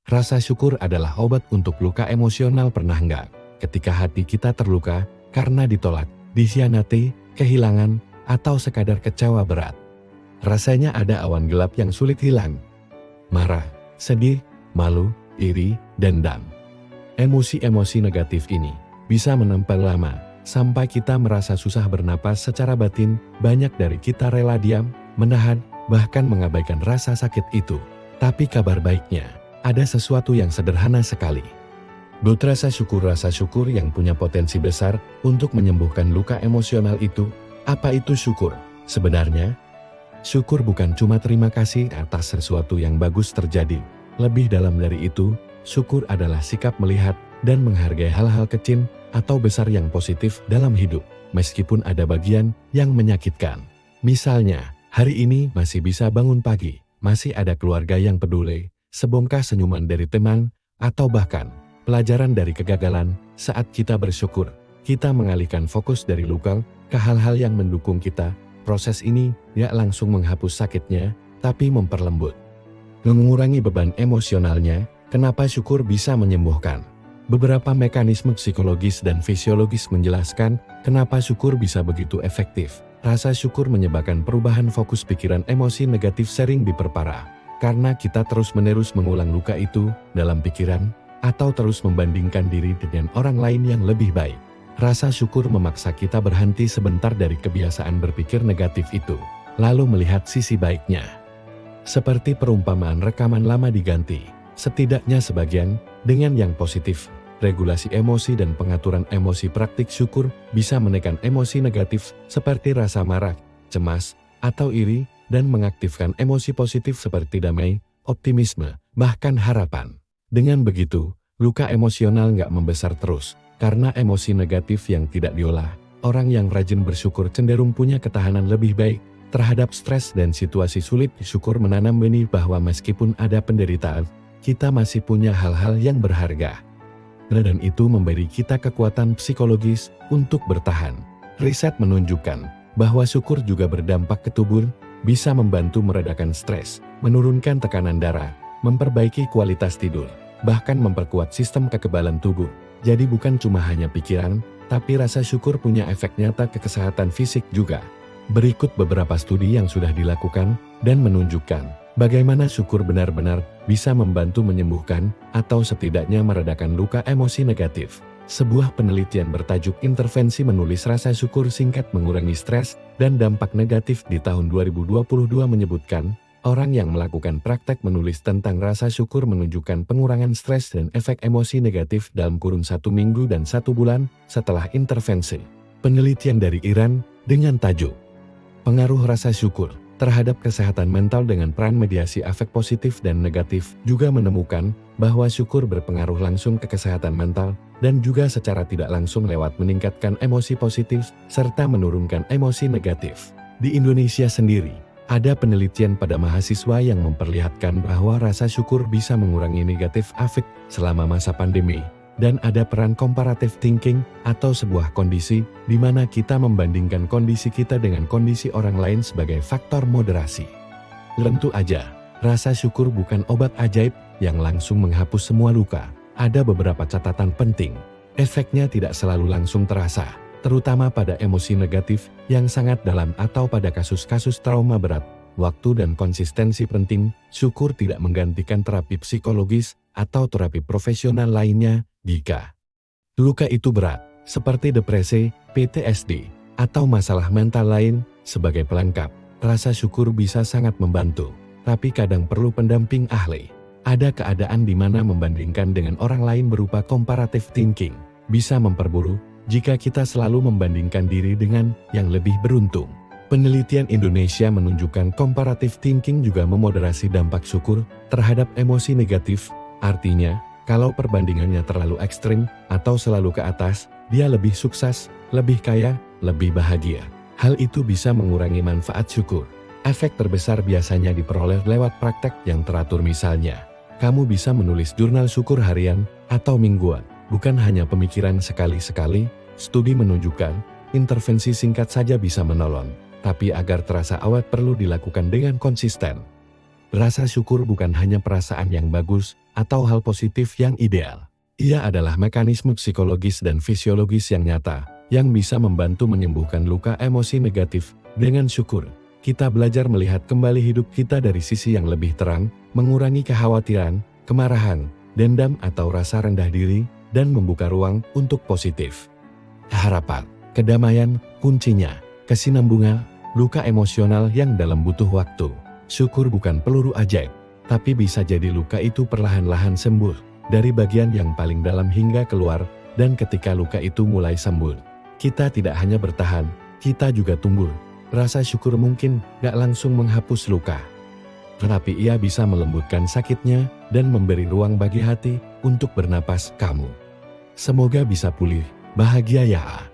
Rasa syukur adalah obat untuk luka emosional. Pernah nggak ketika hati kita terluka karena ditolak, dikhianati, kehilangan, atau sekadar kecewa berat? Rasanya ada awan gelap yang sulit hilang. Marah, sedih, malu, iri, dendam. Emosi-emosi negatif ini bisa menempel lama, sampai kita merasa susah bernapas secara batin. Banyak dari kita rela diam, menahan, bahkan mengabaikan rasa sakit itu. Tapi kabar baiknya, ada sesuatu yang sederhana sekali. Rasa syukur yang punya potensi besar untuk menyembuhkan luka emosional itu. Apa itu syukur? Sebenarnya, syukur bukan cuma terima kasih atas sesuatu yang bagus terjadi. Lebih dalam dari itu, syukur adalah sikap melihat dan menghargai hal-hal kecil atau besar yang positif dalam hidup, meskipun ada bagian yang menyakitkan. Misalnya, hari ini masih bisa bangun pagi, masih ada keluarga yang peduli, sebongkah senyuman dari teman, atau bahkan pelajaran dari kegagalan. Saat kita bersyukur, kita mengalihkan fokus dari luka ke hal-hal yang mendukung kita. Proses ini tidak langsung menghapus sakitnya, tapi memperlembut, mengurangi beban emosionalnya. Kenapa syukur bisa menyembuhkan? Beberapa mekanisme psikologis dan fisiologis menjelaskan kenapa syukur bisa begitu efektif. Rasa syukur menyebabkan perubahan fokus pikiran. Emosi negatif sering diperparah karena kita terus-menerus mengulang luka itu dalam pikiran, atau terus membandingkan diri dengan orang lain yang lebih baik. Rasa syukur memaksa kita berhenti sebentar dari kebiasaan berpikir negatif itu, lalu melihat sisi baiknya. Seperti perumpamaan rekaman lama diganti, setidaknya sebagian, dengan yang positif. Regulasi emosi dan pengaturan emosi. Praktik syukur bisa menekan emosi negatif seperti rasa marah, cemas, atau iri, dan mengaktifkan emosi positif seperti damai, optimisme, bahkan harapan. Dengan begitu, luka emosional nggak membesar terus. Karena emosi negatif yang tidak diolah, orang yang rajin bersyukur cenderung punya ketahanan lebih baik terhadap stres dan situasi sulit. Syukur menanam benih bahwa meskipun ada penderitaan, kita masih punya hal-hal yang berharga. Dan itu memberi kita kekuatan psikologis untuk bertahan. Riset menunjukkan bahwa syukur juga berdampak ke tubuh, bisa membantu meredakan stres, menurunkan tekanan darah, memperbaiki kualitas tidur, bahkan memperkuat sistem kekebalan tubuh. Jadi bukan cuma hanya pikiran, tapi rasa syukur punya efek nyata ke kesehatan fisik juga. Berikut beberapa studi yang sudah dilakukan dan menunjukkan bagaimana syukur benar-benar bisa membantu menyembuhkan atau setidaknya meredakan luka emosi negatif. Sebuah penelitian bertajuk Intervensi Menulis Rasa Syukur Singkat Mengurangi Stres dan Dampak Negatif di tahun 2022 menyebutkan, orang yang melakukan praktek menulis tentang rasa syukur menunjukkan pengurangan stres dan efek emosi negatif dalam kurun 1 minggu dan 1 bulan setelah intervensi. Penelitian dari Iran dengan tajuk Pengaruh Rasa Syukur terhadap Kesehatan Mental dengan Peran Mediasi Afek Positif dan Negatif juga menemukan bahwa syukur berpengaruh langsung ke kesehatan mental dan juga secara tidak langsung lewat meningkatkan emosi positif serta menurunkan emosi negatif. Di Indonesia sendiri, ada penelitian pada mahasiswa yang memperlihatkan bahwa rasa syukur bisa mengurangi negatif afek selama masa pandemi. Dan ada peran comparative thinking atau sebuah kondisi di mana kita membandingkan kondisi kita dengan kondisi orang lain sebagai faktor moderasi. Tentu aja, rasa syukur bukan obat ajaib yang langsung menghapus semua luka. Ada beberapa catatan penting. Efeknya tidak selalu langsung terasa, terutama pada emosi negatif yang sangat dalam atau pada kasus-kasus trauma berat. Waktu dan konsistensi penting. Syukur tidak menggantikan terapi psikologis atau terapi profesional lainnya jika luka itu berat, seperti depresi, PTSD, atau masalah mental lain. Sebagai pelengkap, rasa syukur bisa sangat membantu, tapi kadang perlu pendamping ahli. Ada keadaan di mana membandingkan dengan orang lain berupa comparative thinking bisa memperburuk jika kita selalu membandingkan diri dengan yang lebih beruntung. Penelitian Indonesia menunjukkan comparative thinking juga memoderasi dampak syukur terhadap emosi negatif. Artinya, kalau perbandingannya terlalu ekstrim atau selalu ke atas, dia lebih sukses, lebih kaya, lebih bahagia. Hal itu bisa mengurangi manfaat syukur. Efek terbesar biasanya diperoleh lewat praktek yang teratur. Misalnya, kamu bisa menulis jurnal syukur harian atau mingguan, bukan hanya pemikiran sekali-sekali. Studi menunjukkan, intervensi singkat saja bisa menolong, tapi agar terasa awet perlu dilakukan dengan konsisten. Rasa syukur bukan hanya perasaan yang bagus atau hal positif yang ideal. Ia adalah mekanisme psikologis dan fisiologis yang nyata, yang bisa membantu menyembuhkan luka emosi negatif. Dengan syukur, kita belajar melihat kembali hidup kita dari sisi yang lebih terang, mengurangi kekhawatiran, kemarahan, dendam atau rasa rendah diri, dan membuka ruang untuk positif. Harapan, kedamaian, kuncinya, kesinambungan, luka emosional yang dalam butuh waktu. Syukur bukan peluru ajaib, tapi bisa jadi luka itu perlahan-lahan sembuh, dari bagian yang paling dalam hingga keluar, dan ketika luka itu mulai sembuh, kita tidak hanya bertahan, kita juga tumbuh. Rasa syukur mungkin gak langsung menghapus luka, tetapi ia bisa melembutkan sakitnya, dan memberi ruang bagi hati untuk bernapas. Kamu semoga bisa pulih, bahagia ya.